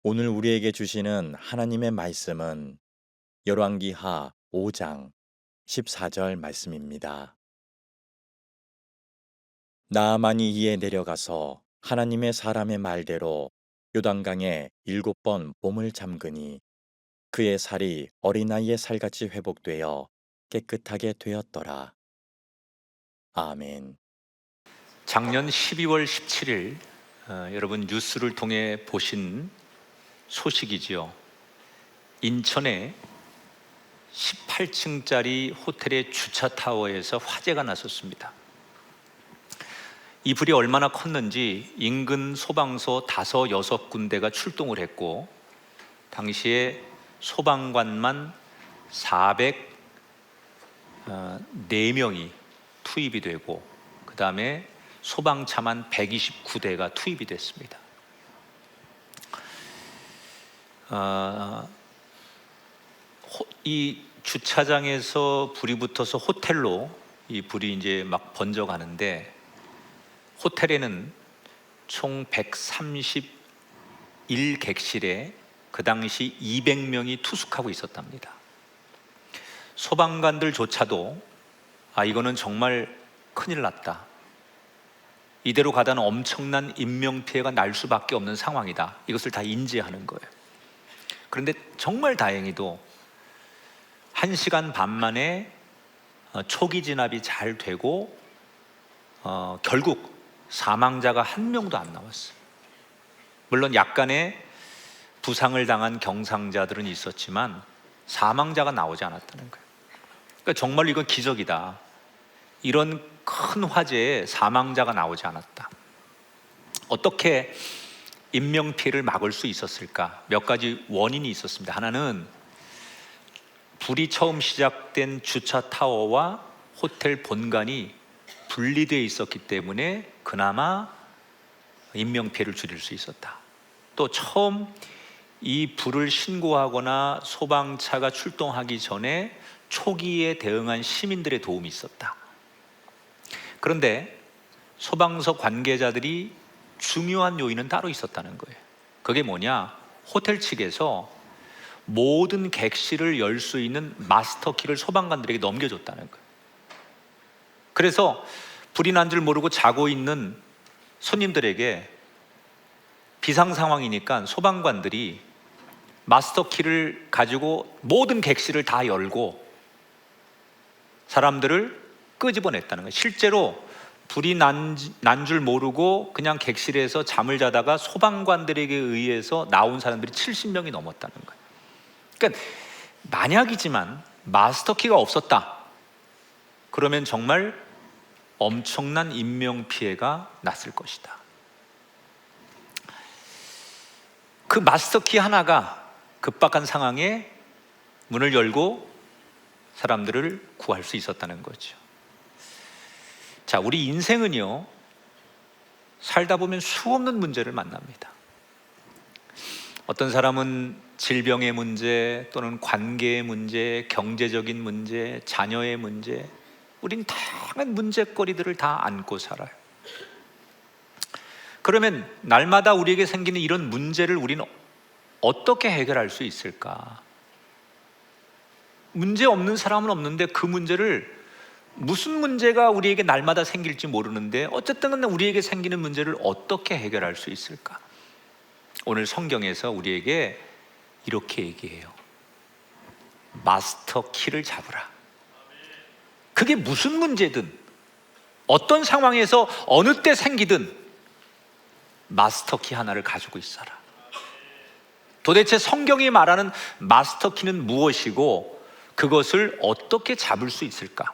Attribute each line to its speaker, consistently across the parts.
Speaker 1: 오늘 우리에게 주시는 하나님의 말씀은 열왕기하 5장 14절 말씀입니다. 나아만이 이에 내려가서 하나님의 사람의 말대로 요단강에 7번 봄을 잠그니 그의 살이 어린아이의 살같이 회복되어 깨끗하게 되었더라. 아멘.
Speaker 2: 작년 12월 17일 여러분 뉴스를 통해 보신 소식이지요. 인천에 18층짜리 호텔의 주차타워에서 화재가 났었습니다. 이 불이 얼마나 컸는지 인근 소방서 5, 6군데가 출동을 했고 당시에 소방관만 404명이 투입이 되고 그 다음에 소방차만 129대가 투입이 됐습니다. 이 주차장에서 불이 붙어서 호텔로 이 불이 이제 막 번져가는데 호텔에는 총 131객실에 그 당시 200명이 투숙하고 있었답니다. 소방관들조차도 이거는 정말 큰일 났다. 이대로 가다는 엄청난 인명피해가 날 수밖에 없는 상황이다. 이것을 다 인지하는 거예요. 그런데 정말 다행히도 1시간 반 만에 초기 진압이 잘 되고 결국 사망자가 한 명도 안 나왔어요. 물론 약간의 부상을 당한 경상자들은 있었지만 사망자가 나오지 않았다는 거예요. 그러니까 정말 이건 기적이다. 이런 큰 화재에 사망자가 나오지 않았다. 어떻게 인명피해를 막을 수 있었을까? 몇 가지 원인이 있었습니다. 하나는 불이 처음 시작된 주차타워와 호텔 본관이 분리되어 있었기 때문에 그나마 인명피해를 줄일 수 있었다. 또 처음 이 불을 신고하거나 소방차가 출동하기 전에 초기에 대응한 시민들의 도움이 있었다. 그런데 소방서 관계자들이 중요한 요인은 따로 있었다는 거예요. 그게 뭐냐? 호텔 측에서 모든 객실을 열 수 있는 마스터 키를 소방관들에게 넘겨줬다는 거예요. 그래서 불이 난 줄 모르고 자고 있는 손님들에게 비상 상황이니까 소방관들이 마스터 키를 가지고 모든 객실을 다 열고 사람들을 끄집어냈다는 거예요. 실제로 불이 난 줄 모르고 그냥 객실에서 잠을 자다가 소방관들에게 의해서 나온 사람들이 70명이 넘었다는 거예요. 그러니까 만약이지만 마스터키가 없었다. 그러면 정말 엄청난 인명피해가 났을 것이다. 그 마스터키 하나가 급박한 상황에 문을 열고 사람들을 구할 수 있었다는 거죠. 자, 우리 인생은요, 살다 보면 수없는 문제를 만납니다. 어떤 사람은 질병의 문제 또는 관계의 문제, 경제적인 문제, 자녀의 문제, 우린 다양한 문제거리들을 다 안고 살아요. 그러면 날마다 우리에게 생기는 이런 문제를 우리는 어떻게 해결할 수 있을까? 문제 없는 사람은 없는데 그 문제를 무슨 문제가 우리에게 날마다 생길지 모르는데 어쨌든 우리에게 생기는 문제를 어떻게 해결할 수 있을까? 오늘 성경에서 우리에게 이렇게 얘기해요. 마스터 키를 잡으라. 그게 무슨 문제든 어떤 상황에서 어느 때 생기든 마스터 키 하나를 가지고 있어라. 도대체 성경이 말하는 마스터 키는 무엇이고 그것을 어떻게 잡을 수 있을까?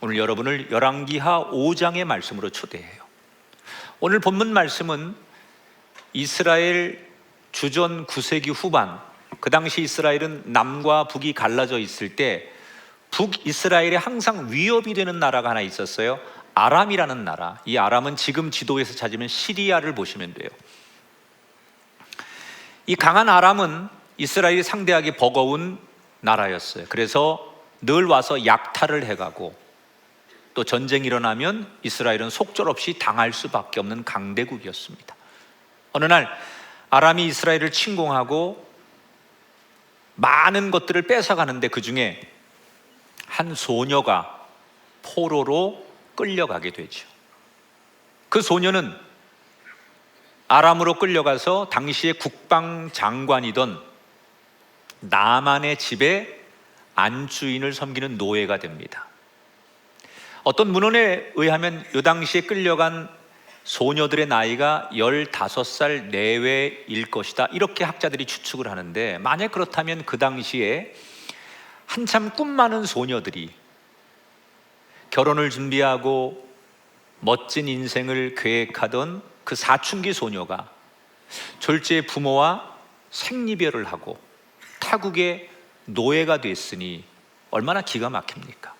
Speaker 2: 오늘 여러분을 열왕기하 5장의 말씀으로 초대해요. 오늘 본문 말씀은 이스라엘 주전 9세기 후반, 그 당시 이스라엘은 남과 북이 갈라져 있을 때 북이스라엘에 항상 위협이 되는 나라가 하나 있었어요. 아람이라는 나라. 이 아람은 지금 지도에서 찾으면 시리아를 보시면 돼요. 이 강한 아람은 이스라엘이 상대하기 버거운 나라였어요. 그래서 늘 와서 약탈을 해가고 또 전쟁이 일어나면 이스라엘은 속절없이 당할 수밖에 없는 강대국이었습니다. 어느 날 아람이 이스라엘을 침공하고 많은 것들을 뺏어가는데 그 중에 한 소녀가 포로로 끌려가게 되죠. 그 소녀는 아람으로 끌려가서 당시의 국방 장관이던 나만의 집에 안주인을 섬기는 노예가 됩니다. 어떤 문헌에 의하면 이 당시에 끌려간 소녀들의 나이가 15살 내외일 것이다, 이렇게 학자들이 추측을 하는데, 만약 그렇다면 그 당시에 한참 꿈 많은 소녀들이 결혼을 준비하고 멋진 인생을 계획하던 그 사춘기 소녀가 졸지의 부모와 생리별을 하고 타국의 노예가 됐으니 얼마나 기가 막힙니까?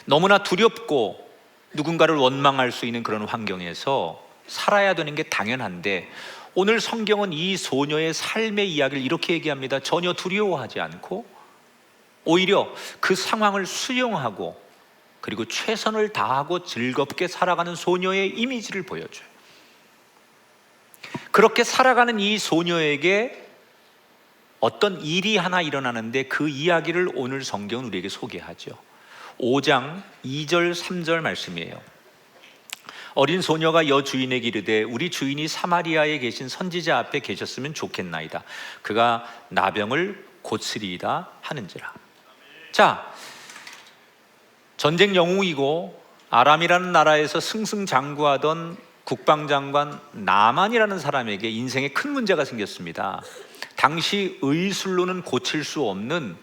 Speaker 2: 너무나 두렵고 누군가를 원망할 수 있는 그런 환경에서 살아야 되는 게 당연한데, 오늘 성경은 이 소녀의 삶의 이야기를 이렇게 얘기합니다. 전혀 두려워하지 않고 오히려 그 상황을 수용하고 그리고 최선을 다하고 즐겁게 살아가는 소녀의 이미지를 보여줘요. 그렇게 살아가는 이 소녀에게 어떤 일이 하나 일어나는데 그 이야기를 오늘 성경은 우리에게 소개하죠. 5장 2절 3절 말씀이에요. 어린 소녀가 여주인에게 이르되 우리 주인이 사마리아에 계신 선지자 앞에 계셨으면 좋겠나이다. 그가 나병을 고치리이다 하는지라. 자, 전쟁 영웅이고 아람이라는 나라에서 승승장구하던 국방장관 나만이라는 사람에게 인생에 큰 문제가 생겼습니다. 당시 의술로는 고칠 수 없는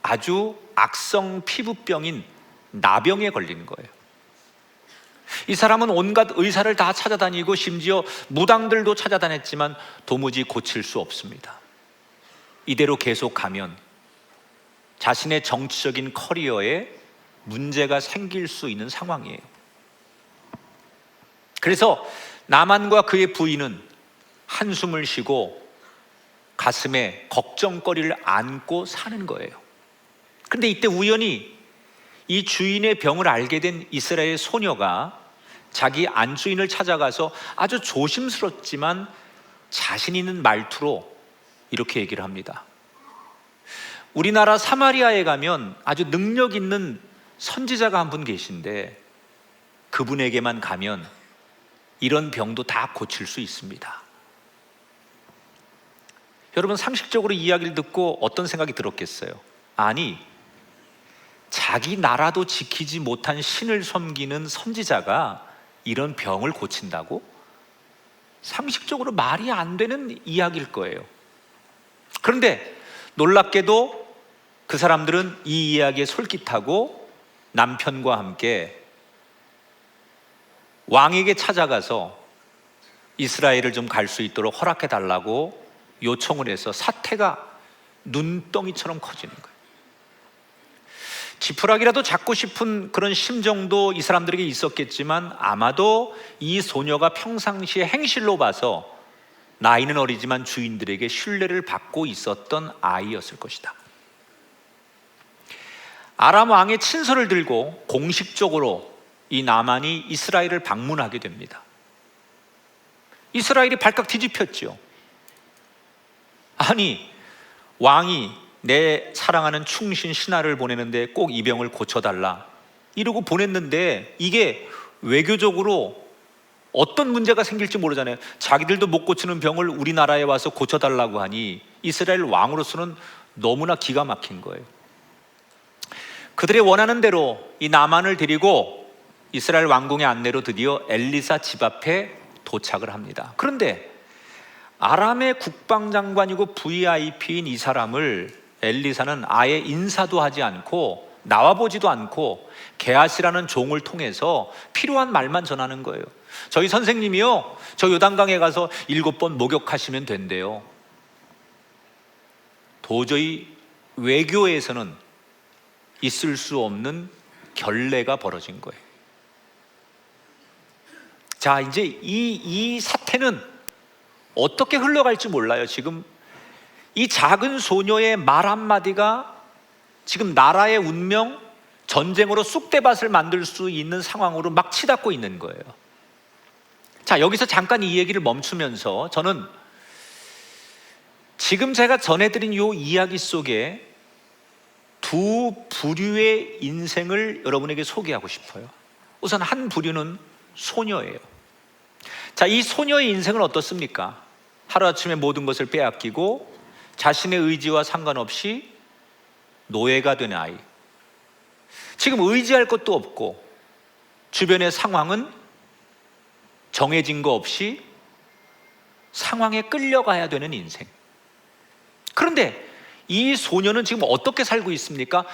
Speaker 2: 아주 악성 피부병인 나병에 걸린 거예요. 이 사람은 온갖 의사를 다 찾아다니고 심지어 무당들도 찾아다녔지만 도무지 고칠 수 없습니다. 이대로 계속 가면 자신의 정치적인 커리어에 문제가 생길 수 있는 상황이에요. 그래서 나만과 그의 부인은 한숨을 쉬고 가슴에 걱정거리를 안고 사는 거예요. 그런데 이때 우연히 이 주인의 병을 알게 된 이스라엘 소녀가 자기 안주인을 찾아가서 아주 조심스럽지만 자신 있는 말투로 이렇게 얘기를 합니다. 우리나라 사마리아에 가면 아주 능력 있는 선지자가 한 분 계신데 그분에게만 가면 이런 병도 다 고칠 수 있습니다. 여러분, 상식적으로 이야기를 듣고 어떤 생각이 들었겠어요? 아니, 자기 나라도 지키지 못한 신을 섬기는 선지자가 이런 병을 고친다고? 상식적으로 말이 안 되는 이야기일 거예요. 그런데 놀랍게도 그 사람들은 이 이야기에 솔깃하고 남편과 함께 왕에게 찾아가서 이스라엘을 좀 갈 수 있도록 허락해 달라고 요청을 해서 사태가 눈덩이처럼 커지는 거예요. 지푸라기라도 잡고 싶은 그런 심정도 이 사람들에게 있었겠지만 아마도 이 소녀가 평상시의 행실로 봐서 나이는 어리지만 주인들에게 신뢰를 받고 있었던 아이였을 것이다. 아람 왕의 친서를 들고 공식적으로 이 나만이 이스라엘을 방문하게 됩니다. 이스라엘이 발칵 뒤집혔죠. 아니, 왕이 내 사랑하는 충신 신하를 보내는데 꼭 이 병을 고쳐달라 이러고 보냈는데 이게 외교적으로 어떤 문제가 생길지 모르잖아요. 자기들도 못 고치는 병을 우리나라에 와서 고쳐달라고 하니 이스라엘 왕으로서는 너무나 기가 막힌 거예요. 그들의 원하는 대로 이 나만을 데리고 이스라엘 왕궁의 안내로 드디어 엘리사 집 앞에 도착을 합니다. 그런데 아람의 국방장관이고 VIP인 이 사람을 엘리사는 아예 인사도 하지 않고 나와보지도 않고 게하시라는 종을 통해서 필요한 말만 전하는 거예요. 저희 선생님이요, 저 요단강에 가서 7번 목욕하시면 된대요. 도저히 외교에서는 있을 수 없는 결례가 벌어진 거예요. 자, 이제 이 사태는 어떻게 흘러갈지 몰라요. 지금 이 작은 소녀의 말 한마디가 지금 나라의 운명, 전쟁으로 쑥대밭을 만들 수 있는 상황으로 막 치닫고 있는 거예요. 자, 여기서 잠깐 이 얘기를 멈추면서 저는 지금 제가 전해드린 이 이야기 속에 두 부류의 인생을 여러분에게 소개하고 싶어요. 우선 한 부류는 소녀예요. 자, 이 소녀의 인생은 어떻습니까? 하루아침에 모든 것을 빼앗기고 자신의 의지와 상관없이 노예가 된 아이. 지금 의지할 것도 없고 주변의 상황은 정해진 거 없이 상황에 끌려가야 되는 인생. 그런데 이 소녀는 지금 어떻게 살고 있습니까?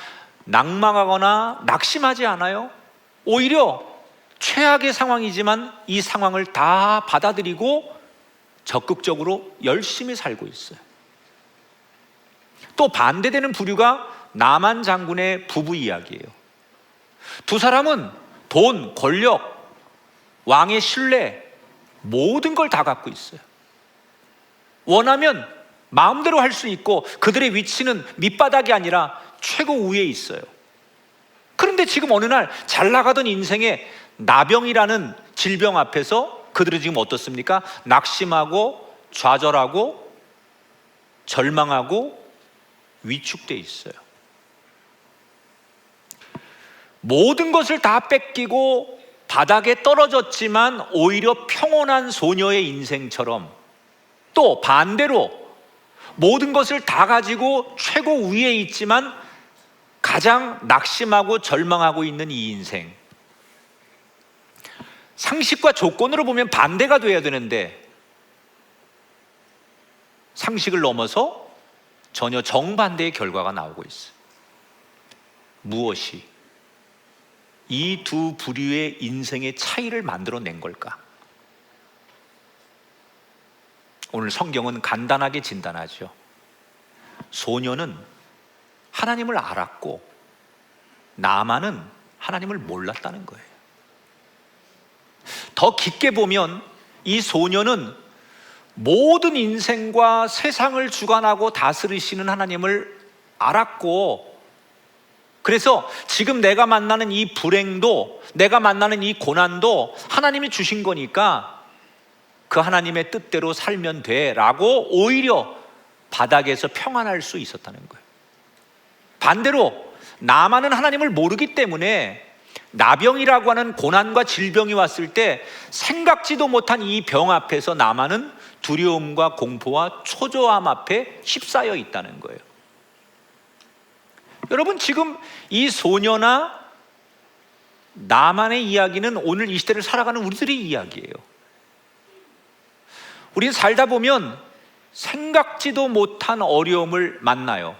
Speaker 2: 낭망하거나 낙심하지 않아요. 오히려 최악의 상황이지만 이 상황을 다 받아들이고 적극적으로 열심히 살고 있어요. 또 반대되는 부류가 나만 장군의 부부 이야기예요. 두 사람은 돈, 권력, 왕의 신뢰, 모든 걸 다 갖고 있어요. 원하면 마음대로 할 수 있고 그들의 위치는 밑바닥이 아니라 최고 위에 있어요. 그런데 지금 어느 날 잘 나가던 인생의 나병이라는 질병 앞에서 그들은 지금 어떻습니까? 낙심하고 좌절하고 절망하고 위축돼 있어요. 모든 것을 다 뺏기고 바닥에 떨어졌지만 오히려 평온한 소녀의 인생처럼, 또 반대로 모든 것을 다 가지고 최고 위에 있지만 가장 낙심하고 절망하고 있는 이 인생, 상식과 조건으로 보면 반대가 돼야 되는데 상식을 넘어서 전혀 정반대의 결과가 나오고 있어요. 무엇이 이 두 부류의 인생의 차이를 만들어낸 걸까? 오늘 성경은 간단하게 진단하죠. 소녀는 하나님을 알았고 나만은 하나님을 몰랐다는 거예요. 더 깊게 보면 이 소녀는 모든 인생과 세상을 주관하고 다스리시는 하나님을 알았고, 그래서 지금 내가 만나는 이 불행도, 내가 만나는 이 고난도 하나님이 주신 거니까 그 하나님의 뜻대로 살면 돼 라고 오히려 바닥에서 평안할 수 있었다는 거예요. 반대로 나만은 하나님을 모르기 때문에 나병이라고 하는 고난과 질병이 왔을 때 생각지도 못한 이 병 앞에서 나만은 두려움과 공포와 초조함 앞에 휩싸여 있다는 거예요. 여러분, 지금 이 소녀나 나만의 이야기는 오늘 이 시대를 살아가는 우리들의 이야기예요. 우리는 살다 보면 생각지도 못한 어려움을 만나요.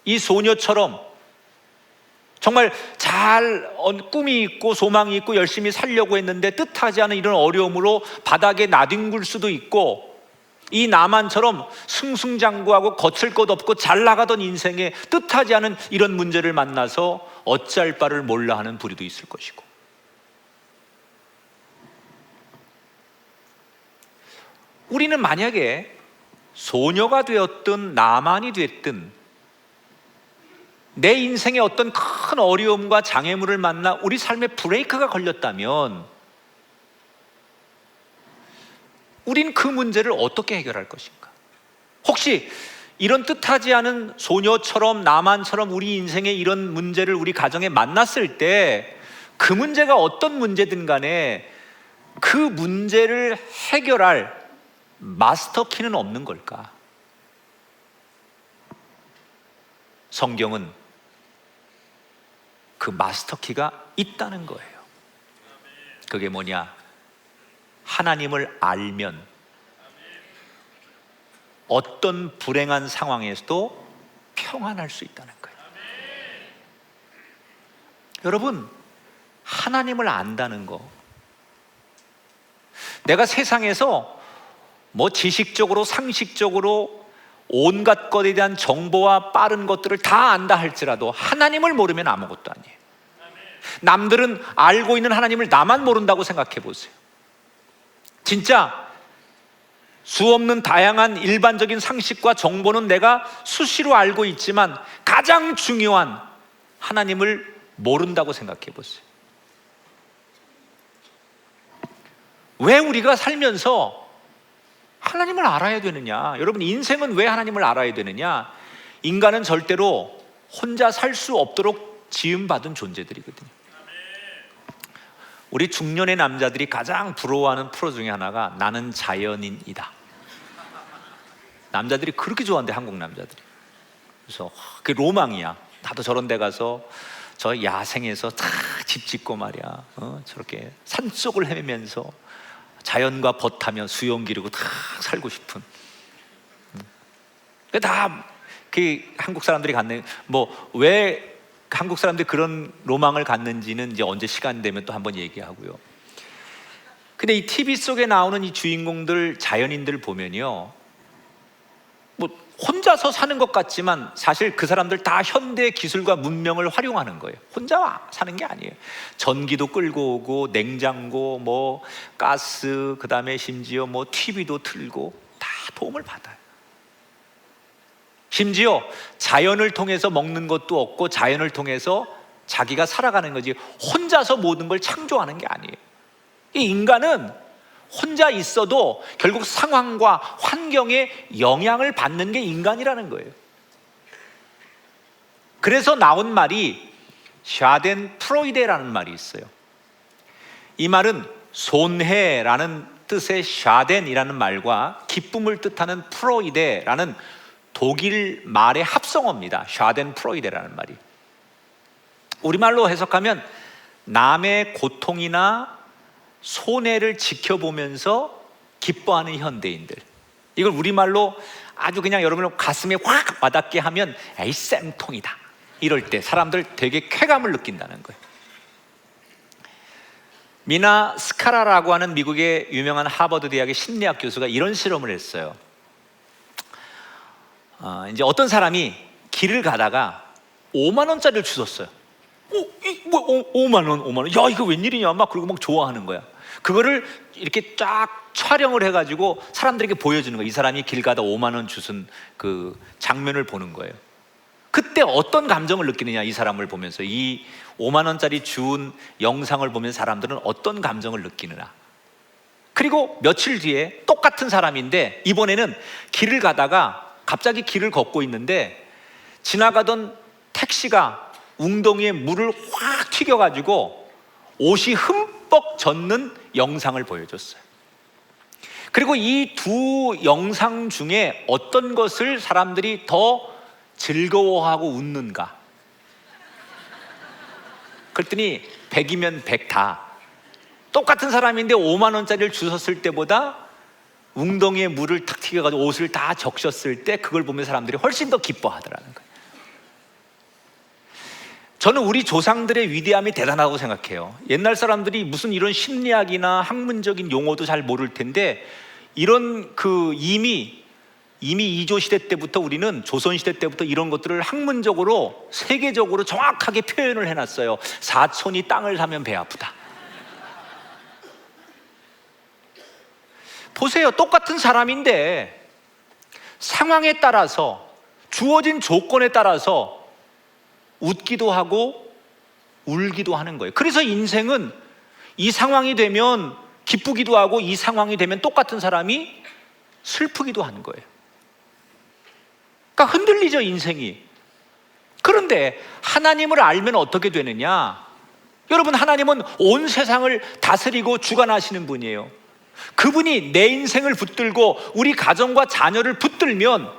Speaker 2: 이 소녀처럼 정말 잘 꿈이 있고 소망이 있고 열심히 살려고 했는데 뜻하지 않은 이런 어려움으로 바닥에 나뒹굴 수도 있고, 이 나만처럼 승승장구하고 거칠 것 없고 잘 나가던 인생에 뜻하지 않은 이런 문제를 만나서 어찌할 바를 몰라 하는 부류도 있을 것이고, 우리는 만약에 소녀가 되었든 나만이 됐든 내 인생에 어떤 큰 어려움과 장애물을 만나 우리 삶에 브레이크가 걸렸다면 우린 그 문제를 어떻게 해결할 것인가? 혹시 이런 뜻하지 않은 소녀처럼 나만처럼 우리 인생에 이런 문제를 우리 가정에 만났을 때 그 문제가 어떤 문제든 간에 그 문제를 해결할 마스터키는 없는 걸까? 성경은 그 마스터키가 있다는 거예요. 그게 뭐냐? 하나님을 알면 어떤 불행한 상황에서도 평안할 수 있다는 거예요. 여러분, 하나님을 안다는 거, 내가 세상에서 뭐 지식적으로 상식적으로 온갖 것에 대한 정보와 빠른 것들을 다 안다 할지라도 하나님을 모르면 아무것도 아니에요. 남들은 알고 있는 하나님을 나만 모른다고 생각해 보세요. 진짜 수없는 다양한 일반적인 상식과 정보는 내가 수시로 알고 있지만 가장 중요한 하나님을 모른다고 생각해 보세요. 왜 우리가 살면서 하나님을 알아야 되느냐? 여러분, 인생은 왜 하나님을 알아야 되느냐? 인간은 절대로 혼자 살 수 없도록 지음받은 존재들이거든요. 우리 중년의 남자들이 가장 부러워하는 프로 중에 하나가 나는 자연인이다. 남자들이 그렇게 좋아한대, 한국 남자들이. 그래서 그게 로망이야. 나도 저런 데 가서 저 야생에서 다 집 짓고 말이야, 저렇게 산속을 헤매면서 자연과 벗하며 수영 기르고 다 살고 싶은. 다 그 한국 사람들이 갖는, 뭐 왜 한국 사람들이 그런 로망을 갖는지는 이제 언제 시간 되면 또 한번 얘기하고요. 근데 이 TV 속에 나오는 이 주인공들, 자연인들 보면요, 뭐 혼자서 사는 것 같지만 사실 그 사람들 다 현대 기술과 문명을 활용하는 거예요. 혼자 사는 게 아니에요. 전기도 끌고 오고, 냉장고, 뭐 가스, 그 다음에 심지어 뭐 TV도 틀고 다 도움을 받아요. 심지어 자연을 통해서 먹는 것도 없고 자연을 통해서 자기가 살아가는 거지, 혼자서 모든 걸 창조하는 게 아니에요. 이 인간은 혼자 있어도 결국 상황과 환경에 영향을 받는 게 인간이라는 거예요. 그래서 나온 말이 샤덴프로이데라는 말이 있어요. 이 말은 손해라는 뜻의 샤덴이라는 말과 기쁨을 뜻하는 프로이데라는 독일 말의 합성어입니다. 샤덴프로이데라는 말이. 우리말로 해석하면 남의 고통이나 손해를 지켜보면서 기뻐하는 현대인들. 이걸 우리말로 아주 그냥 여러분 가슴에 확 와닿게 하면 에이 쌤통이다, 이럴 때 사람들 되게 쾌감을 느낀다는 거예요. 미나 스카라라고 하는 미국의 유명한 하버드 대학의 심리학 교수가 이런 실험을 했어요. 이제 어떤 사람이 길을 가다가 5만 원짜리를 주웠어요. 5만 원. 야, 이거 웬일이냐? 막 그러고 막 좋아하는 거야. 그거를 이렇게 쫙 촬영을 해가지고 사람들에게 보여주는 거예요. 이 사람이 길 가다 5만 원 주운 그 장면을 보는 거예요. 그때 어떤 감정을 느끼느냐, 이 사람을 보면서, 이 5만 원짜리 주운 영상을 보면 사람들은 어떤 감정을 느끼느냐. 그리고 며칠 뒤에 똑같은 사람인데 이번에는 길을 가다가 갑자기 길을 걷고 있는데 지나가던 택시가 웅덩이에 물을 확 튀겨가지고 옷이 흠뻑 젖는 영상을 보여줬어요. 그리고 이 두 영상 중에 어떤 것을 사람들이 더 즐거워하고 웃는가? 그랬더니 100이면 100 다 똑같은 사람인데 5만 원짜리를 주웠을 때보다 웅덩이에 물을 탁 튀겨가지고 옷을 다 적셨을 때 그걸 보면 사람들이 훨씬 더 기뻐하더라는 거예요. 저는 우리 조상들의 위대함이 대단하다고 생각해요. 옛날 사람들이 무슨 이런 심리학이나 학문적인 용어도 잘 모를 텐데 이런 이미 이조 시대 때부터, 우리는 조선 시대 때부터 이런 것들을 학문적으로 세계적으로 정확하게 표현을 해놨어요. 사촌이 땅을 사면 배 아프다. 보세요. 똑같은 사람인데 상황에 따라서, 주어진 조건에 따라서 웃기도 하고 울기도 하는 거예요. 그래서 인생은 이 상황이 되면 기쁘기도 하고 이 상황이 되면 똑같은 사람이 슬프기도 하는 거예요. 그러니까 흔들리죠, 인생이. 그런데 하나님을 알면 어떻게 되느냐? 여러분, 하나님은 온 세상을 다스리고 주관하시는 분이에요. 그분이 내 인생을 붙들고 우리 가정과 자녀를 붙들면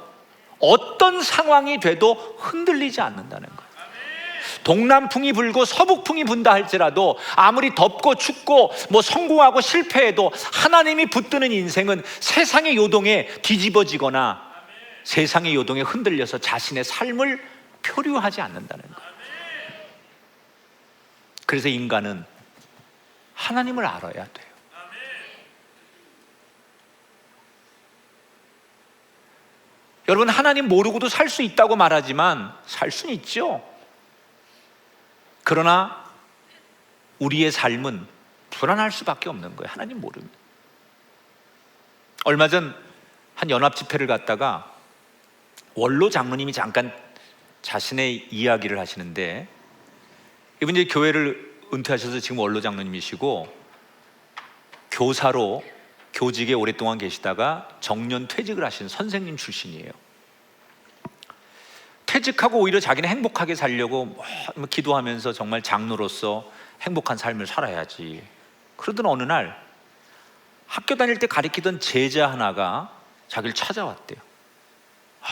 Speaker 2: 어떤 상황이 돼도 흔들리지 않는다는 거예요. 동남풍이 불고 서북풍이 분다 할지라도, 아무리 덥고 춥고 뭐 성공하고 실패해도 하나님이 붙드는 인생은 세상의 요동에 뒤집어지거나 세상의 요동에 흔들려서 자신의 삶을 표류하지 않는다는 거예요. 그래서 인간은 하나님을 알아야 돼요. 여러분, 하나님 모르고도 살 수 있다고 말하지만 살 수는 있죠. 그러나 우리의 삶은 불안할 수밖에 없는 거예요. 하나님 모르면. 얼마 전 한 연합 집회를 갔다가 원로 장로님이 잠깐 자신의 이야기를 하시는데, 이분 이제 교회를 은퇴하셔서 지금 원로 장로님이시고 교사로 교직에 오랫동안 계시다가 정년 퇴직을 하신 선생님 출신이에요. 퇴직하고 오히려 자기는 행복하게 살려고 뭐 기도하면서 정말 장로로서 행복한 삶을 살아야지. 그러던 어느 날 학교 다닐 때 가르치던 제자 하나가 자기를 찾아왔대요.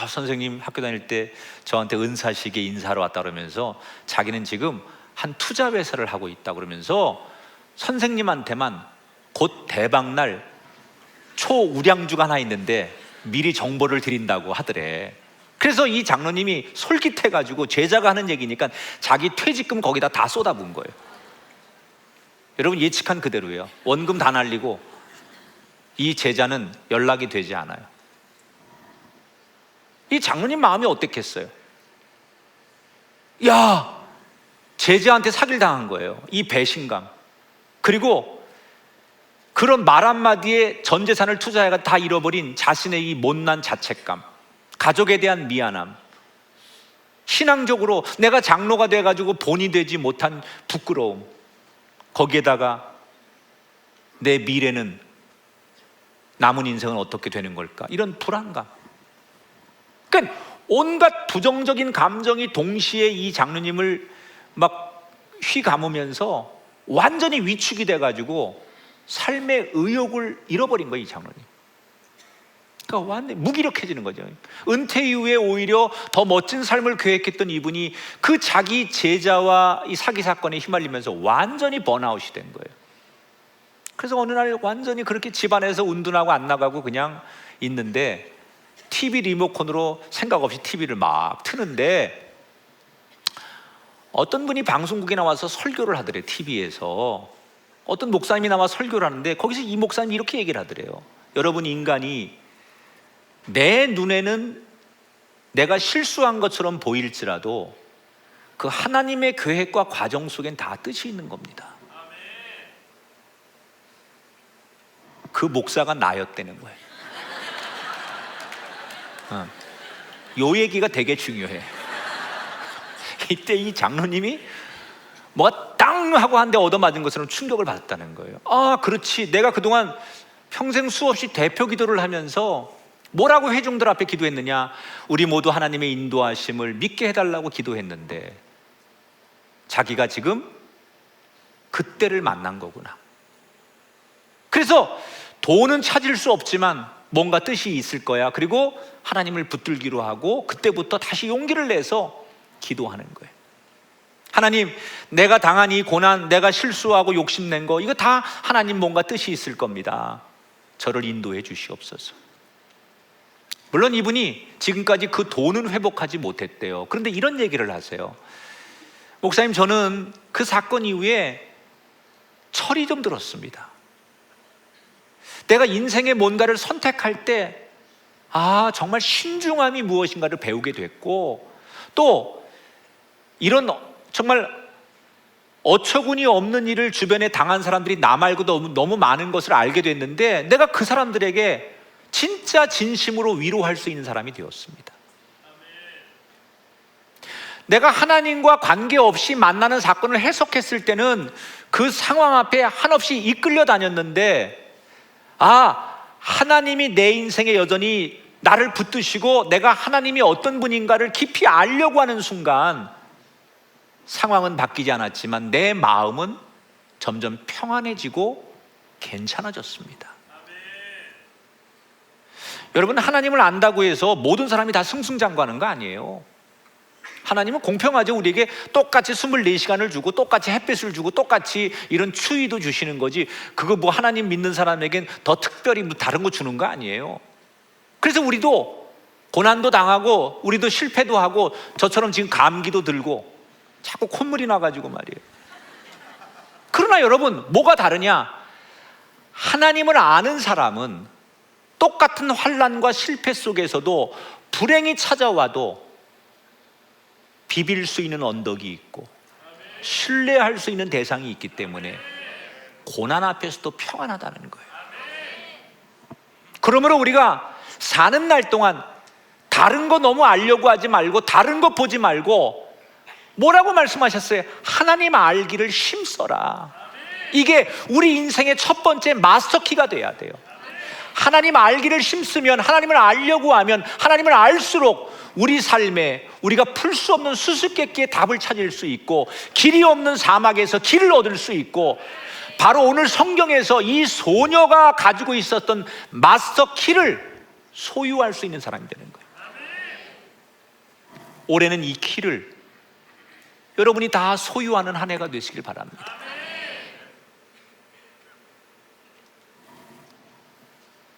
Speaker 2: 선생님, 학교 다닐 때 저한테 은사식에 인사하러 왔다 그러면서 자기는 지금 한 투자 회사를 하고 있다 그러면서 선생님한테만 곧 대박날 초우량주가 하나 있는데 미리 정보를 드린다고 하더래. 그래서 이 장로님이 솔깃해가지고 제자가 하는 얘기니까 자기 퇴직금 거기다 다 쏟아부은 거예요. 여러분, 예측한 그대로예요. 원금 다 날리고 이 제자는 연락이 되지 않아요. 이 장로님 마음이 어땠겠어요? 야, 제자한테 사기를 당한 거예요. 이 배신감, 그리고 그런 말 한마디에 전 재산을 투자해가 다 잃어버린 자신의 이 못난 자책감, 가족에 대한 미안함, 신앙적으로 내가 장로가 돼가지고 본이 되지 못한 부끄러움, 거기에다가 내 미래는, 남은 인생은 어떻게 되는 걸까, 이런 불안감. 그러니까 온갖 부정적인 감정이 동시에 이 장로님을 막 휘감으면서 완전히 위축이 돼가지고 삶의 의욕을 잃어버린 거예요, 이 장로님. 그러니까 완전히 무기력해지는 거죠. 은퇴 이후에 오히려 더 멋진 삶을 계획했던 이분이 그 자기 제자와 이 사기 사건에 휘말리면서 완전히 번아웃이 된 거예요. 그래서 어느 날 완전히 그렇게 집안에서 운둔하고 안 나가고 그냥 있는데 TV 리모컨으로 생각 없이 TV를 막 트는데 어떤 분이 방송국에 나와서 설교를 하더래. TV에서 어떤 목사님이 나와 설교를 하는데 거기서 이 목사님이 이렇게 얘기를 하더래요. 여러분, 인간이 내 눈에는 내가 실수한 것처럼 보일지라도 그 하나님의 계획과 과정 속엔 다 뜻이 있는 겁니다. 그 목사가 나였다는 거예요. 요 얘기가 되게 중요해. 이때 이 장로님이 뭐가 땅 하고 한 대 얻어맞은 것처럼 충격을 받았다는 거예요. 그렇지, 내가 그동안 평생 수없이 대표 기도를 하면서 뭐라고 회중들 앞에 기도했느냐, 우리 모두 하나님의 인도하심을 믿게 해달라고 기도했는데 자기가 지금 그때를 만난 거구나. 그래서 돈은 찾을 수 없지만 뭔가 뜻이 있을 거야. 그리고 하나님을 붙들기로 하고 그때부터 다시 용기를 내서 기도하는 거예요. 하나님, 내가 당한 이 고난, 내가 실수하고 욕심낸 거, 이거 다 하나님 뭔가 뜻이 있을 겁니다. 저를 인도해 주시옵소서. 물론 이분이 지금까지 그 돈은 회복하지 못했대요. 그런데 이런 얘기를 하세요. 목사님, 저는 그 사건 이후에 철이 좀 들었습니다. 내가 인생의 뭔가를 선택할 때 정말 신중함이 무엇인가를 배우게 됐고, 또 이런 정말 어처구니 없는 일을 주변에 당한 사람들이 나 말고 너무 많은 것을 알게 됐는데 내가 그 사람들에게 진짜 진심으로 위로할 수 있는 사람이 되었습니다. 내가 하나님과 관계없이 만나는 사건을 해석했을 때는 그 상황 앞에 한없이 이끌려 다녔는데 하나님이 내 인생에 여전히 나를 붙드시고 내가 하나님이 어떤 분인가를 깊이 알려고 하는 순간 상황은 바뀌지 않았지만 내 마음은 점점 평안해지고 괜찮아졌습니다. 여러분, 하나님을 안다고 해서 모든 사람이 다 승승장구하는 거 아니에요. 하나님은 공평하죠. 우리에게 똑같이 24시간을 주고 똑같이 햇빛을 주고 똑같이 이런 추위도 주시는 거지, 그거 뭐 하나님 믿는 사람에겐 더 특별히 뭐 다른 거 주는 거 아니에요. 그래서 우리도 고난도 당하고 우리도 실패도 하고 저처럼 지금 감기도 들고 자꾸 콧물이 나가지고 말이에요. 그러나 여러분, 뭐가 다르냐? 하나님을 아는 사람은 똑같은 환난과 실패 속에서도 불행이 찾아와도 비빌 수 있는 언덕이 있고 신뢰할 수 있는 대상이 있기 때문에 고난 앞에서도 평안하다는 거예요. 그러므로 우리가 사는 날 동안 다른 거 너무 알려고 하지 말고, 다른 거 보지 말고, 뭐라고 말씀하셨어요? 하나님 알기를 힘써라. 이게 우리 인생의 첫 번째 마스터키가 돼야 돼요. 하나님 알기를 힘쓰면, 하나님을 알려고 하면, 하나님을 알수록 우리 삶에 우리가 풀 수 없는 수수께끼의 답을 찾을 수 있고, 길이 없는 사막에서 길을 얻을 수 있고, 바로 오늘 성경에서 이 소녀가 가지고 있었던 마스터 키를 소유할 수 있는 사람이 되는 거예요. 올해는 이 키를 여러분이 다 소유하는 한 해가 되시길 바랍니다.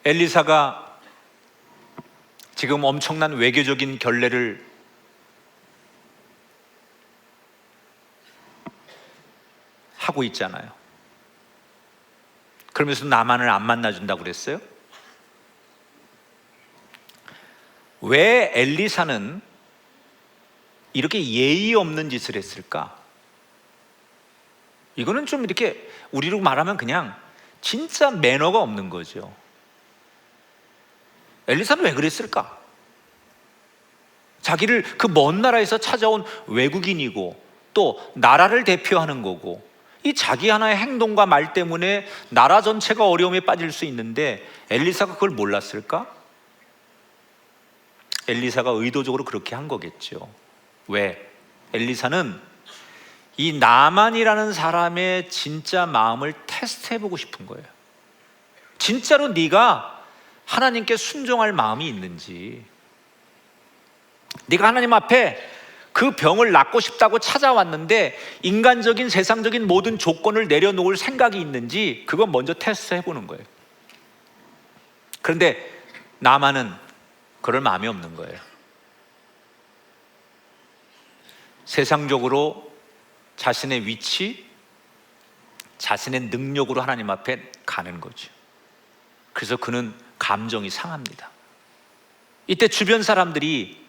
Speaker 2: 엘리사가 지금 엄청난 외교적인 결례를 하고 있잖아요. 그러면서 나만을 안 만나준다고 그랬어요? 왜 엘리사는 이렇게 예의 없는 짓을 했을까? 이거는 좀 이렇게 우리로 말하면 그냥 진짜 매너가 없는 거죠. 엘리사는 왜 그랬을까? 자기를 그 먼 나라에서 찾아온 외국인이고 또 나라를 대표하는 거고, 이 자기 하나의 행동과 말 때문에 나라 전체가 어려움에 빠질 수 있는데 엘리사가 그걸 몰랐을까? 엘리사가 의도적으로 그렇게 한 거겠죠. 왜? 엘리사는 이 나만이라는 사람의 진짜 마음을 테스트해보고 싶은 거예요. 진짜로 네가 하나님께 순종할 마음이 있는지, 네가 하나님 앞에 그 병을 낫고 싶다고 찾아왔는데 인간적인 세상적인 모든 조건을 내려놓을 생각이 있는지, 그건 먼저 테스트해보는 거예요. 그런데 나만은 그럴 마음이 없는 거예요. 세상적으로 자신의 위치, 자신의 능력으로 하나님 앞에 가는 거죠. 그래서 그는 감정이 상합니다. 이때 주변 사람들이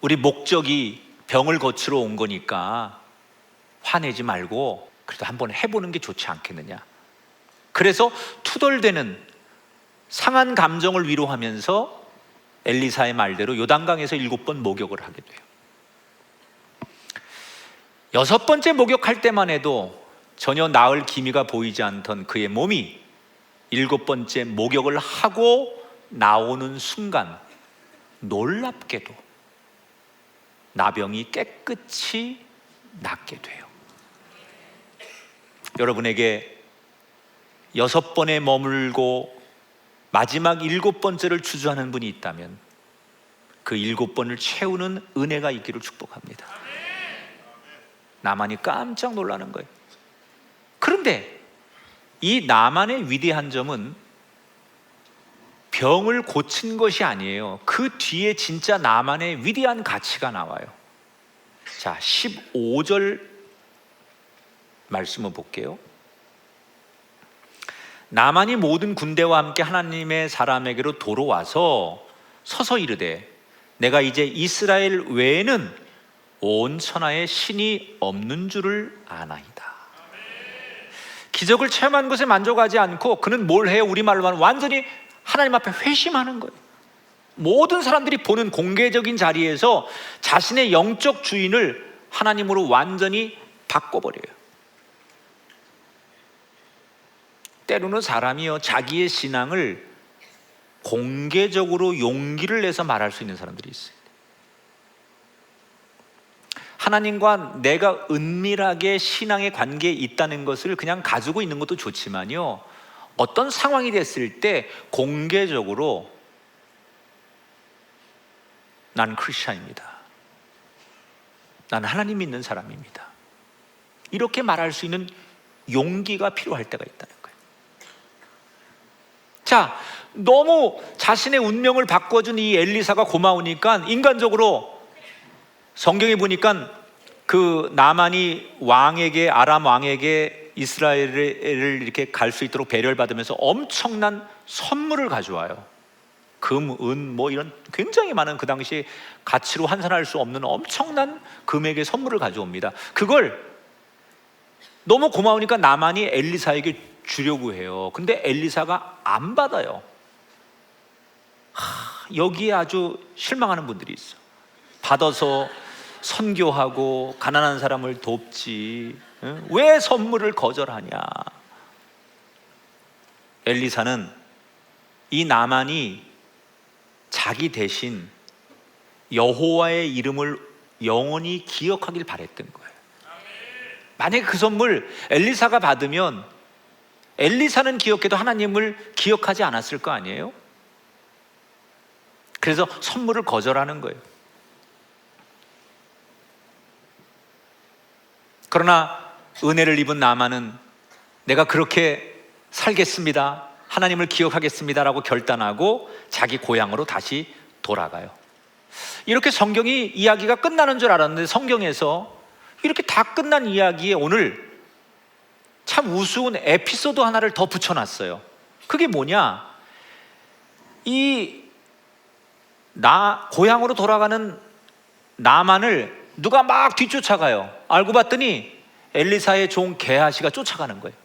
Speaker 2: 우리 목적이 병을 고치러 온 거니까 화내지 말고 그래도 한번 해보는 게 좋지 않겠느냐. 그래서 투덜대는 상한 감정을 위로하면서 엘리사의 말대로 요단강에서 7번 목욕을 하게 돼요. 6번째 목욕할 때만 해도 전혀 나을 기미가 보이지 않던 그의 몸이 7번째 목욕을 하고 나오는 순간 놀랍게도 나병이 깨끗이 낫게 돼요. 여러분에게 6번에 머물고 마지막 7번째를 주저하는 분이 있다면 그 7번을 채우는 은혜가 있기를 축복합니다. 나만이 깜짝 놀라는 거예요. 그런데 이 나만의 위대한 점은 병을 고친 것이 아니에요. 그 뒤에 진짜 나만의 위대한 가치가 나와요. 자, 15절 말씀을 볼게요. 나만이 모든 군대와 함께 하나님의 사람에게로 돌아와서 서서 이르되, 내가 이제 이스라엘 외에는 온 천하에 신이 없는 줄을 아나이다. 기적을 체험한 것에 만족하지 않고 그는 뭘 해요? 우리말로 하면 완전히 하나님 앞에 회심하는 거예요. 모든 사람들이 보는 공개적인 자리에서 자신의 영적 주인을 하나님으로 완전히 바꿔버려요. 때로는 사람이요, 자기의 신앙을 공개적으로 용기를 내서 말할 수 있는 사람들이 있어요. 하나님과 내가 은밀하게 신앙의 관계에 있다는 것을 그냥 가지고 있는 것도 좋지만요, 어떤 상황이 됐을 때 공개적으로 난 크리스찬입니다, 나는 하나님 믿는 사람입니다, 이렇게 말할 수 있는 용기가 필요할 때가 있다는 거예요. 자, 너무 자신의 운명을 바꿔준 이 엘리사가 고마우니까 인간적으로 성경에 보니까 그 나만이 왕에게, 아람 왕에게 이스라엘을 이렇게 갈 수 있도록 배려를 받으면서 엄청난 선물을 가져와요. 금, 은, 뭐 이런 굉장히 많은, 그 당시 가치로 환산할 수 없는 엄청난 금액의 선물을 가져옵니다. 그걸 너무 고마우니까 나만이 엘리사에게 주려고 해요. 근데 엘리사가 안 받아요. 여기에 아주 실망하는 분들이 있어. 받아서 선교하고 가난한 사람을 돕지, 응? 왜 선물을 거절하냐? 엘리사는 이 나만이 자기 대신 여호와의 이름을 영원히 기억하길 바랬던 거예요. 만약에 그 선물 엘리사가 받으면 엘리사는 기억해도 하나님을 기억하지 않았을 거 아니에요? 그래서 선물을 거절하는 거예요. 그러나 은혜를 입은 나만은 내가 그렇게 살겠습니다, 하나님을 기억하겠습니다라고 결단하고 자기 고향으로 다시 돌아가요. 이렇게 성경이 이야기가 끝나는 줄 알았는데 성경에서 이렇게 다 끝난 이야기에 오늘 참 우스운 에피소드 하나를 더 붙여놨어요. 그게 뭐냐? 고향으로 돌아가는 나만을 누가 막 뒤쫓아가요. 알고 봤더니 엘리사의 종 게하시가 쫓아가는 거예요.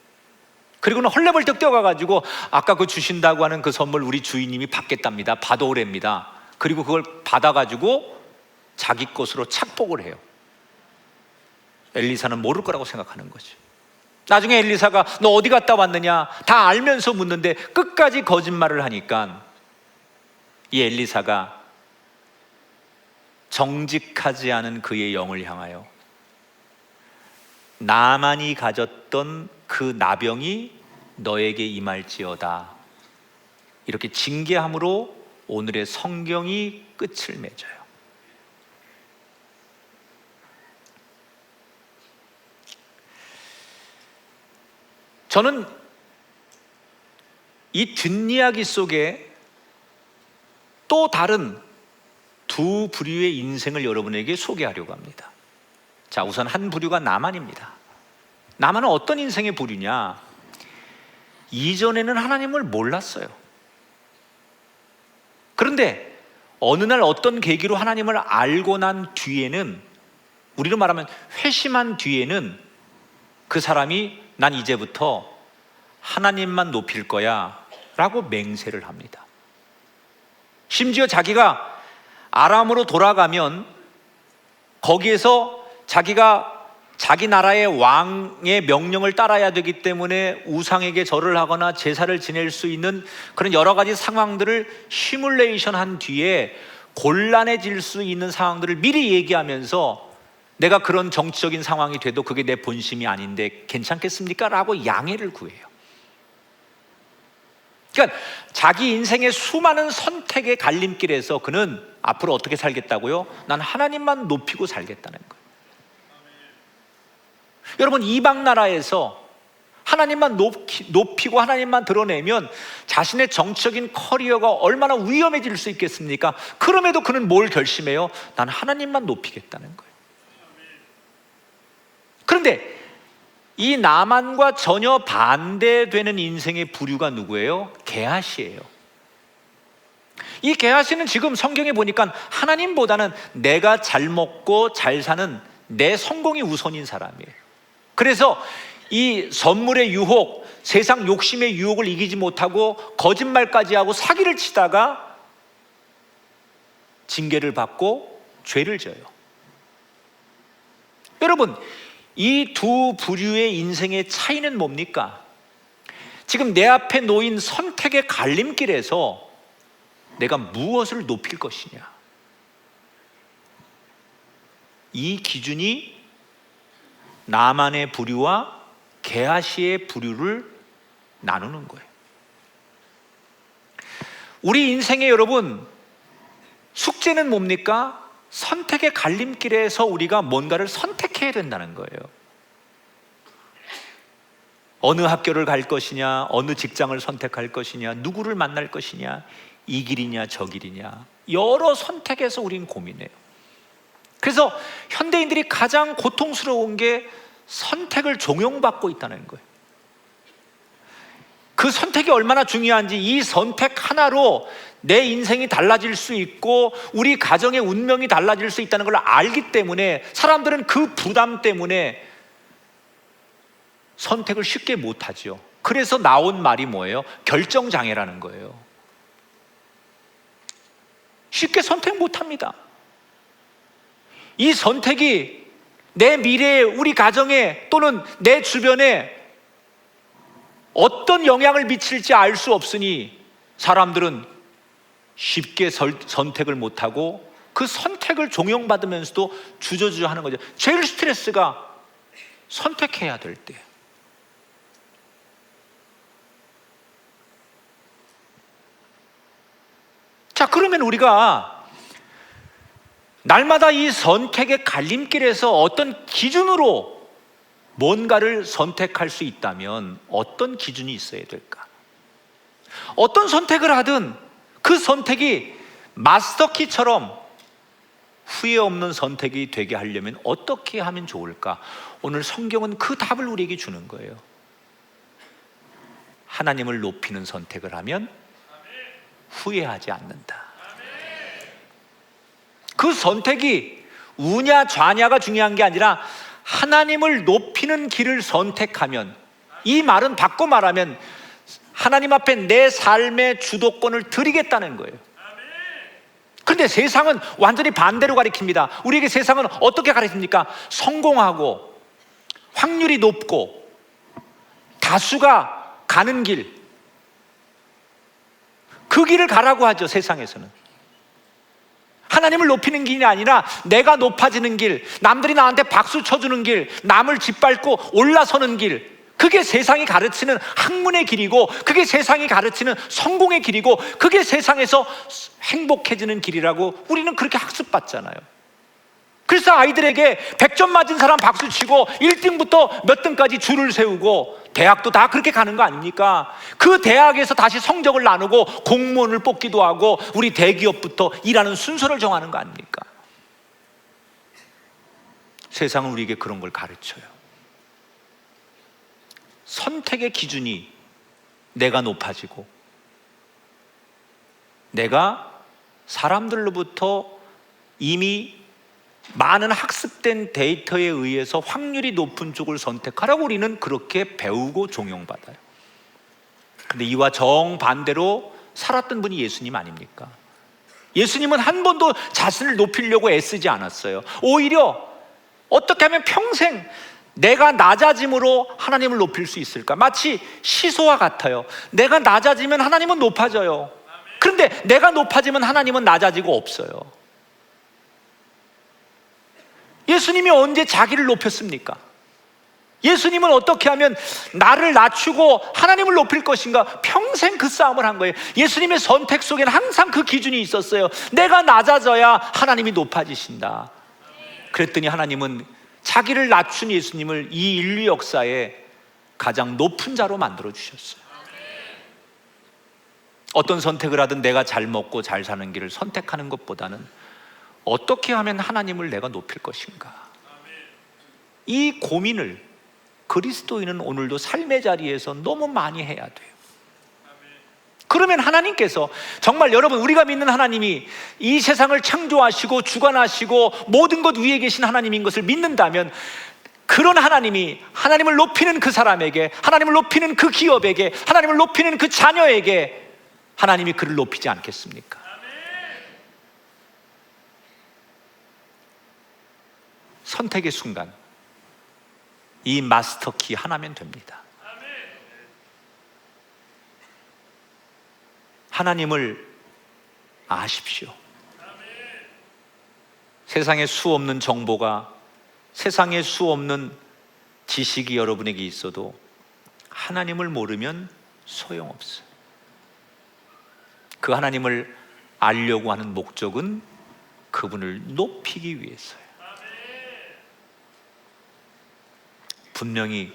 Speaker 2: 그리고는 헐레벌떡 뛰어가가지고 아까 그 주신다고 하는 그 선물 우리 주인님이 받겠답니다, 받아오랍니다. 그리고 그걸 받아가지고 자기 것으로 착복을 해요. 엘리사는 모를 거라고 생각하는 거죠. 나중에 엘리사가 너 어디 갔다 왔느냐 다 알면서 묻는데 끝까지 거짓말을 하니까 이 엘리사가 정직하지 않은 그의 영을 향하여 나만이 가졌던 그 나병이 너에게 임할지어다, 이렇게 징계함으로 오늘의 성경이 끝을 맺어요. 저는 이 뒷이야기 속에 또 다른 두 부류의 인생을 여러분에게 소개하려고 합니다. 자, 우선 한 부류가 나만입니다. 나만은 어떤 인생의 부류냐? 이전에는 하나님을 몰랐어요. 그런데 어느 날 어떤 계기로 하나님을 알고 난 뒤에는, 우리로 말하면 회심한 뒤에는 그 사람이 난 이제부터 하나님만 높일 거야 라고 맹세를 합니다. 심지어 자기가 아람으로 돌아가면 거기에서 자기가 자기 나라의 왕의 명령을 따라야 되기 때문에 우상에게 절을 하거나 제사를 지낼 수 있는 그런 여러 가지 상황들을 시뮬레이션 한 뒤에 곤란해질 수 있는 상황들을 미리 얘기하면서 내가 그런 정치적인 상황이 돼도 그게 내 본심이 아닌데 괜찮겠습니까? 라고 양해를 구해요. 그러니까 자기 인생의 수많은 선택의 갈림길에서 그는 앞으로 어떻게 살겠다고요? 난 하나님만 높이고 살겠다는 거예요. 여러분, 이방 나라에서 하나님만 높이고 하나님만 드러내면 자신의 정치적인 커리어가 얼마나 위험해질 수 있겠습니까? 그럼에도 그는 뭘 결심해요? 난 하나님만 높이겠다는 거예요. 그런데 이 나만과 전혀 반대되는 인생의 부류가 누구예요? 게하시예요. 이 게하시는 지금 성경에 보니까 하나님보다는 내가 잘 먹고 잘 사는 내 성공이 우선인 사람이에요. 그래서 이 선물의 유혹, 세상 욕심의 유혹을 이기지 못하고 거짓말까지 하고 사기를 치다가 징계를 받고 죄를 져요. 여러분, 이 두 부류의 인생의 차이는 뭡니까? 지금 내 앞에 놓인 선택의 갈림길에서 내가 무엇을 높일 것이냐, 이 기준이 나만의 부류와 게하시의 부류를 나누는 거예요. 우리 인생에 여러분 숙제는 뭡니까? 선택의 갈림길에서 우리가 뭔가를 선택해야 된다는 거예요. 어느 학교를 갈 것이냐, 어느 직장을 선택할 것이냐, 누구를 만날 것이냐, 이 길이냐 저 길이냐, 여러 선택에서 우린 고민해요. 그래서 현대인들이 가장 고통스러운 게 선택을 종용받고 있다는 거예요. 그 선택이 얼마나 중요한지, 이 선택 하나로 내 인생이 달라질 수 있고 우리 가정의 운명이 달라질 수 있다는 걸 알기 때문에 사람들은 그 부담 때문에 선택을 쉽게 못하죠. 그래서 나온 말이 뭐예요? 결정장애라는 거예요. 쉽게 선택 못합니다. 이 선택이 내 미래에, 우리 가정에 또는 내 주변에 어떤 영향을 미칠지 알 수 없으니 사람들은 쉽게 선택을 못하고 그 선택을 종용받으면서도 주저주저 하는 거죠. 제일 스트레스가 선택해야 될 때. 자, 그러면 우리가 날마다 이 선택의 갈림길에서 어떤 기준으로 뭔가를 선택할 수 있다면 어떤 기준이 있어야 될까? 어떤 선택을 하든 그 선택이 마스터키처럼 후회 없는 선택이 되게 하려면 어떻게 하면 좋을까? 오늘 성경은 그 답을 우리에게 주는 거예요. 하나님을 높이는 선택을 하면 후회하지 않는다. 그 선택이 우냐 좌냐가 중요한 게 아니라 하나님을 높이는 길을 선택하면, 이 말은 바꿔 말하면 하나님 앞에 내 삶의 주도권을 드리겠다는 거예요. 그런데 세상은 완전히 반대로 가리킵니다. 우리에게 세상은 어떻게 가르칩니까? 성공하고 확률이 높고 다수가 가는 길, 그 길을 가라고 하죠. 세상에서는 하나님을 높이는 길이 아니라 내가 높아지는 길, 남들이 나한테 박수 쳐주는 길, 남을 짓밟고 올라서는 길, 그게 세상이 가르치는 학문의 길이고, 그게 세상이 가르치는 성공의 길이고, 그게 세상에서 행복해지는 길이라고 우리는 그렇게 학습받잖아요. 그래서 아이들에게 100점 맞은 사람 박수 치고 1등부터 몇 등까지 줄을 세우고, 대학도 다 그렇게 가는 거 아닙니까? 그 대학에서 다시 성적을 나누고 공무원을 뽑기도 하고 우리 대기업부터 일하는 순서를 정하는 거 아닙니까? 세상은 우리에게 그런 걸 가르쳐요. 선택의 기준이 내가 높아지고, 내가 사람들로부터 이미 많은 학습된 데이터에 의해서 확률이 높은 쪽을 선택하라고 우리는 그렇게 배우고 종용받아요. 근데 이와 정반대로 살았던 분이 예수님 아닙니까? 예수님은 한 번도 자신을 높이려고 애쓰지 않았어요. 오히려 어떻게 하면 평생 내가 낮아짐으로 하나님을 높일 수 있을까? 마치 시소와 같아요. 내가 낮아지면 하나님은 높아져요. 그런데 내가 높아지면 하나님은 낮아지고 없어요. 예수님이 언제 자기를 높였습니까? 예수님은 어떻게 하면 나를 낮추고 하나님을 높일 것인가? 평생 그 싸움을 한 거예요. 예수님의 선택 속에는 항상 그 기준이 있었어요. 내가 낮아져야 하나님이 높아지신다. 그랬더니 하나님은 자기를 낮춘 예수님을 이 인류 역사에 가장 높은 자로 만들어 주셨어요. 어떤 선택을 하든 내가 잘 먹고 잘 사는 길을 선택하는 것보다는 어떻게 하면 하나님을 내가 높일 것인가? 이 고민을 그리스도인은 오늘도 삶의 자리에서 너무 많이 해야 돼요. 그러면 하나님께서 정말 여러분, 우리가 믿는 하나님이 이 세상을 창조하시고 주관하시고 모든 것 위에 계신 하나님인 것을 믿는다면, 그런 하나님이 하나님을 높이는 그 사람에게, 하나님을 높이는 그 기업에게, 하나님을 높이는 그 자녀에게 하나님이 그를 높이지 않겠습니까? 선택의 순간 이 마스터키 하나면 됩니다. 하나님을 아십시오. 세상에 수 없는 정보가, 세상에 수 없는 지식이 여러분에게 있어도 하나님을 모르면 소용없어요. 그 하나님을 알려고 하는 목적은 그분을 높이기 위해서요. 분명히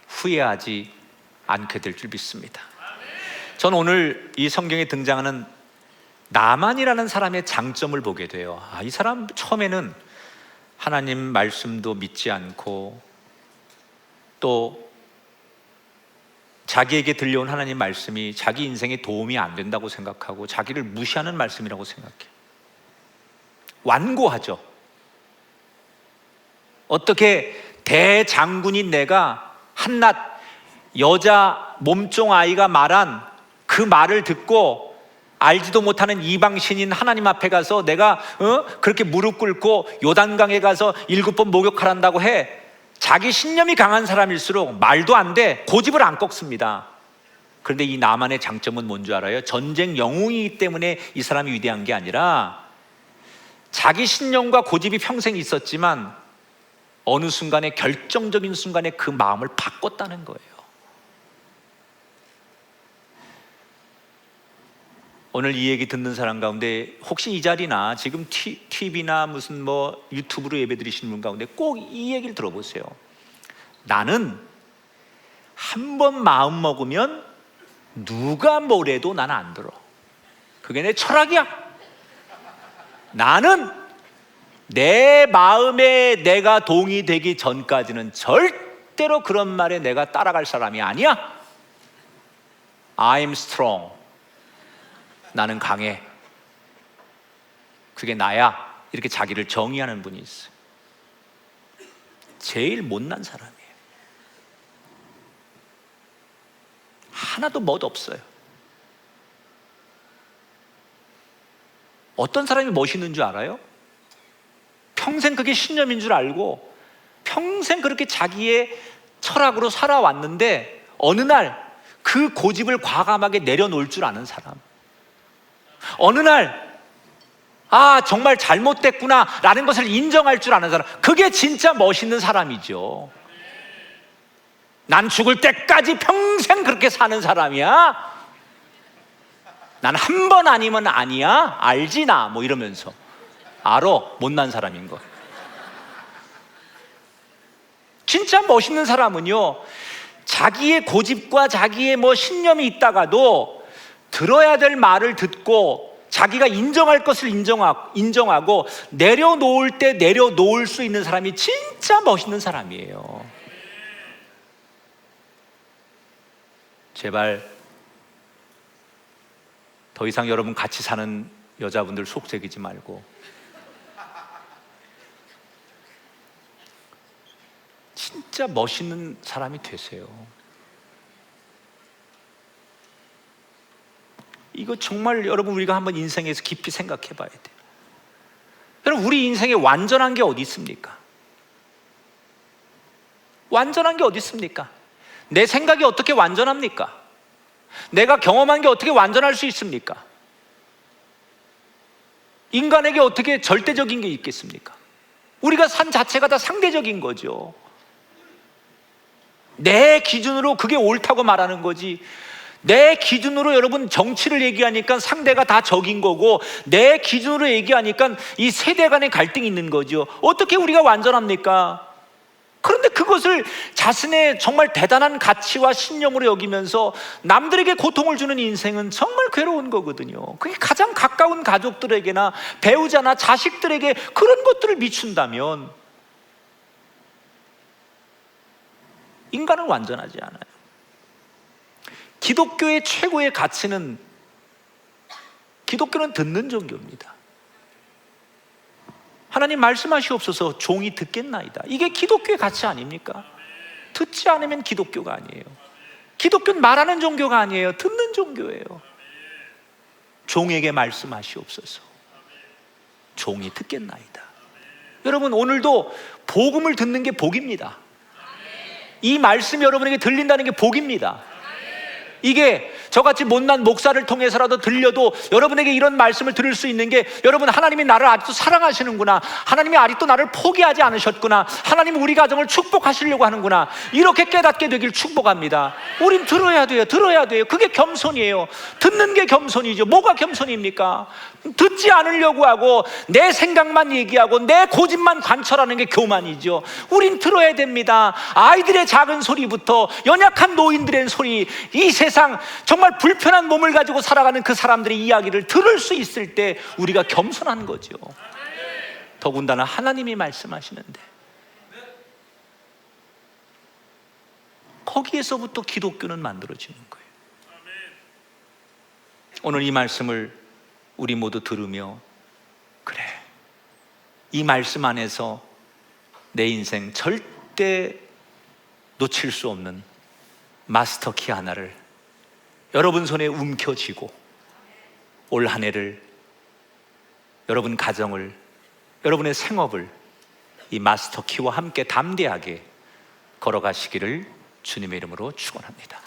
Speaker 2: 후회하지 않게 될 줄 믿습니다. 저는 오늘 이 성경에 등장하는 나만이라는 사람의 장점을 보게 돼요. 이 사람 처음에는 하나님 말씀도 믿지 않고 또 자기에게 들려온 하나님 말씀이 자기 인생에 도움이 안 된다고 생각하고 자기를 무시하는 말씀이라고 생각해요. 완고하죠. 어떻게 대장군인 내가 한낱 여자 몸종 아이가 말한 그 말을 듣고 알지도 못하는 이방신인 하나님 앞에 가서 내가 그렇게 무릎 꿇고 요단강에 가서 7번 목욕하란다고 해. 자기 신념이 강한 사람일수록 말도 안 돼. 고집을 안 꺾습니다. 그런데 이 나만의 장점은 뭔지 알아요? 전쟁 영웅이기 때문에 이 사람이 위대한 게 아니라 자기 신념과 고집이 평생 있었지만 어느 순간에, 결정적인 순간에 그 마음을 바꿨다는 거예요. 오늘 이 얘기 듣는 사람 가운데 혹시 이 자리나 지금 TV나 무슨 뭐 유튜브로 예배 드리시는 분 가운데 꼭 이 얘기를 들어보세요. 나는 한 번 마음 먹으면 누가 뭐래도 나는 안 들어. 그게 내 철학이야. 나는 내 마음에 내가 동의되기 전까지는 절대로 그런 말에 내가 따라갈 사람이 아니야. I'm strong. 나는 강해. 그게 나야. 이렇게 자기를 정의하는 분이 있어요. 제일 못난 사람이에요. 하나도 멋없어요. 어떤 사람이 멋있는 줄 알아요? 평생 그게 신념인 줄 알고 평생 그렇게 자기의 철학으로 살아왔는데 어느 날 그 고집을 과감하게 내려놓을 줄 아는 사람, 어느 날 정말 잘못됐구나 라는 것을 인정할 줄 아는 사람, 그게 진짜 멋있는 사람이죠. 난 죽을 때까지 평생 그렇게 사는 사람이야. 난 한 번 아니면 아니야. 알지 나 뭐 이러면서. 알아. 못난 사람인 거. 진짜 멋있는 사람은요, 자기의 고집과 자기의 뭐 신념이 있다가도 들어야 될 말을 듣고 자기가 인정할 것을 인정하고 내려놓을 때 내려놓을 수 있는 사람이 진짜 멋있는 사람이에요. 제발 더 이상 여러분 같이 사는 여자분들 속색이지 말고 진짜 멋있는 사람이 되세요. 이거 정말 여러분 우리가 한번 인생에서 깊이 생각해 봐야 돼요. 여러분 우리 인생에 완전한 게 어디 있습니까? 완전한 게 어디 있습니까? 내 생각이 어떻게 완전합니까? 내가 경험한 게 어떻게 완전할 수 있습니까? 인간에게 어떻게 절대적인 게 있겠습니까? 우리가 산 자체가 다 상대적인 거죠. 내 기준으로 그게 옳다고 말하는 거지, 내 기준으로 여러분 정치를 얘기하니까 상대가 다 적인 거고, 내 기준으로 얘기하니까 이 세대 간의 갈등이 있는 거죠. 어떻게 우리가 완전합니까? 그런데 그것을 자신의 정말 대단한 가치와 신념으로 여기면서 남들에게 고통을 주는 인생은 정말 괴로운 거거든요. 그게 가장 가까운 가족들에게나 배우자나 자식들에게 그런 것들을 미춘다면 인간은 완전하지 않아요. 기독교의 최고의 가치는, 기독교는 듣는 종교입니다. 하나님 말씀하시옵소서 종이 듣겠나이다. 이게 기독교의 가치 아닙니까? 듣지 않으면 기독교가 아니에요. 기독교는 말하는 종교가 아니에요. 듣는 종교예요. 종에게 말씀하시옵소서. 종이 듣겠나이다. 여러분 오늘도 복음을 듣는 게 복입니다. 이 말씀이 여러분에게 들린다는 게 복입니다. 이게 저같이 못난 목사를 통해서라도 들려도 여러분에게 이런 말씀을 들을 수 있는 게, 여러분 하나님이 나를 아직도 사랑하시는구나, 하나님이 아직도 나를 포기하지 않으셨구나, 하나님은 우리 가정을 축복하시려고 하는구나, 이렇게 깨닫게 되길 축복합니다. 우린 들어야 돼요. 들어야 돼요. 그게 겸손이에요. 듣는 게 겸손이죠. 뭐가 겸손입니까? 듣지 않으려고 하고 내 생각만 얘기하고 내 고집만 관철하는 게 교만이죠. 우린 들어야 됩니다. 아이들의 작은 소리부터 연약한 노인들의 소리, 이 세상 정말 불편한 몸을 가지고 살아가는 그 사람들의 이야기를 들을 수 있을 때 우리가 겸손한 거죠. 더군다나 하나님이 말씀하시는데 거기에서부터 기독교는 만들어지는 거예요. 오늘 이 말씀을 우리 모두 들으며, 그래, 이 말씀 안에서 내 인생 절대 놓칠 수 없는 마스터키 하나를 여러분 손에 움켜쥐고 올 한 해를, 여러분 가정을, 여러분의 생업을 이 마스터 키와 함께 담대하게 걸어가시기를 주님의 이름으로 축원합니다.